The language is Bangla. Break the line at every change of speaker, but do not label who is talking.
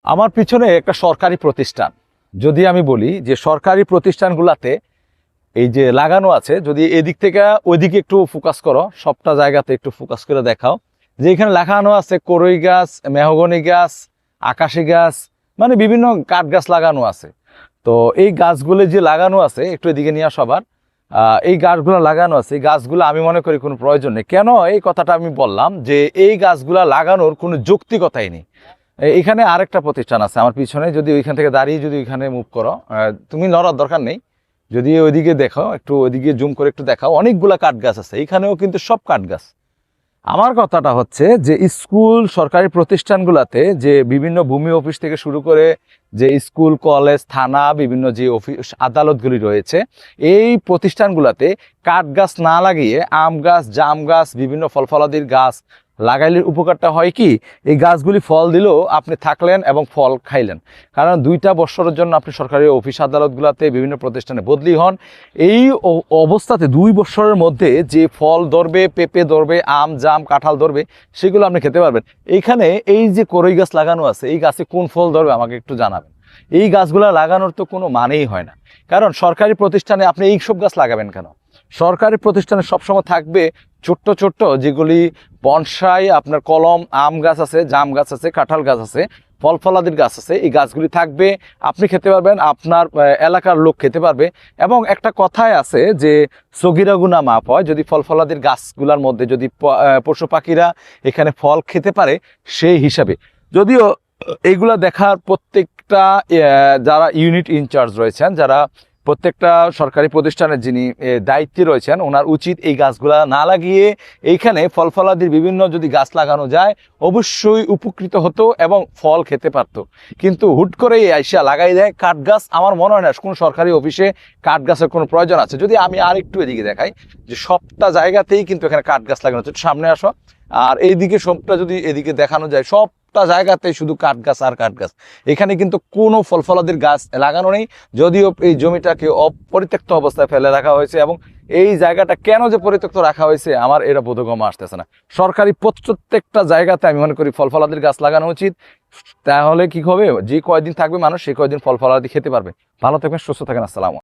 আমার পিছনে একটা সরকারি প্রতিষ্ঠান। যদি আমি বলি যে সরকারি প্রতিষ্ঠানগুলোতে এই যে লাগানো আছে, যদি এদিক থেকে ওইদিকে একটু ফোকাস করো, সবটা জায়গাতে একটু ফোকাস করে দেখাও যে এখানে লাগানো আছে করই গাছ, মেহগনি গাছ, আকাশি গাছ, মানে বিভিন্ন কাঠ গাছ লাগানো আছে। তো এই গাছগুলো যে লাগানো আছে, একটু এদিকে নিয়ে সবার এই গাছগুলো লাগানো আছে, এই গাছগুলো আমি মনে করি কোনো প্রয়োজন নেই। কেন এই কথাটা আমি বললাম যে এই গাছগুলা লাগানোর কোনো যৌক্তিকতাই নেই। এখানে আরেকটা প্রতিষ্ঠান আছে আমার পিছনে, যদি ওইখান থেকে দাঁড়িয়ে যদি ওইখানে মুভ করো, তুমি লড়ার দরকার নেই, যদি ওইদিকে দেখো, একটু ওইদিকে জুম করে একটু দেখাও, অনেকগুলা কাঠ গাছ আছে এখানেও, কিন্তু সব কাঠ গাছ। আমার কথাটা হচ্ছে যে স্কুল সরকারি প্রতিষ্ঠানগুলোতে যে বিভিন্ন ভূমি অফিস থেকে শুরু করে যে স্কুল, কলেজ, থানা, বিভিন্ন যে অফিস আদালতগুলি রয়েছে, এই প্রতিষ্ঠানগুলোতে কাঠ গাছ না লাগিয়ে আম গাছ, জাম গাছ, বিভিন্ন ফলফলাদির গাছ লাগাইলে উপকারটা হয় কি, এই গাছগুলি ফল দিলেও আপনি থাকলেন এবং ফল খাইলেন। কারণ 2টা বছরের জন্য আপনি সরকারি অফিস আদালতগুলোতে বিভিন্ন প্রতিষ্ঠানে বদলি হন, এই অবস্থাতে 2 বছরের মধ্যে যে ফল ধরবে, পেঁপে ধরবে, আম, জাম, কাঁঠাল ধরবে, সেগুলো আপনি খেতে পারবেন। এইখানে এই যে করই গাছ লাগানো আছে, এই গাছে কোন ফল ধরবে আমাকে একটু জানাবেন। এই গাছগুলো লাগানোর তো কোনো মানেই হয় না। কারণ সরকারি প্রতিষ্ঠানে আপনি এই সব গাছ লাগাবেন কেন? সরকারি প্রতিষ্ঠানে সবসময় থাকবে ছোট্ট ছোট্ট যেগুলি বনসাই, আপনার কলম, আম গাছ আছে, জাম গাছ আছে, কাঁঠাল গাছ আছে, ফল ফলাদির গাছ আছে। এই গাছগুলি থাকবে, আপনি খেতে পারবেন, আপনার এলাকার লোক খেতে পারবে। এবং একটা কথাই আছে যে সগিরা গুনা মাপ হয়, যদি ফল ফলাদির গাছগুলোর মধ্যে যদি পশু পাখিরা এখানে ফল খেতে পারে সেই হিসাবে। যদিও এইগুলা দেখার প্রত্যেকটা যারা ইউনিট ইনচার্জ রয়েছেন, যারা প্রত্যেকটা সরকারি প্রতিষ্ঠানের যিনি দায়িত্বে রয়েছেন, ওনার উচিত এই গাছগুলা না লাগিয়ে এইখানে ফল ফলাদির বিভিন্ন যদি গাছ লাগানো যায় অবশ্যই উপকৃত হতো এবং ফল খেতে পারতো। কিন্তু হুট করে আইসা লাগাই দেয় কাঠ গাছ। আমার মনে হয় না কোনো সরকারি অফিসে কাঠ গাছের কোনো প্রয়োজন আছে। যদি আমি আর একটু এদিকে দেখাই যে সবটা জায়গাতেই কিন্তু এখানে কাঠ গাছ লাগানো হচ্ছে, সামনে আসো, আর এইদিকে সবটা যদি এদিকে দেখানো যায়, সবটা জায়গাতে শুধু কাঠ গাছ আর কাঠ গাছ। এখানে কিন্তু কোনো ফল ফলাদির গাছ লাগানো নেই। যদিও এই জমিটাকে অপরিত্যক্ত অবস্থায় ফেলে রাখা হয়েছে, এবং এই জায়গাটা কেন যে পরিত্যক্ত রাখা হয়েছে আমার এটা বোধগম্য আসতেছে না। সরকারি প্রত্যেকটা জায়গাতে আমি মনে করি ফল ফলাদির গাছ লাগানো উচিত। তাহলে কি হবে, যে কয়দিন থাকবে মানুষ সেই কয়দিন ফল ফলাদি খেতে পারবে। ভালো থাকবেন, সুস্থ থাকেন, আসসালাম।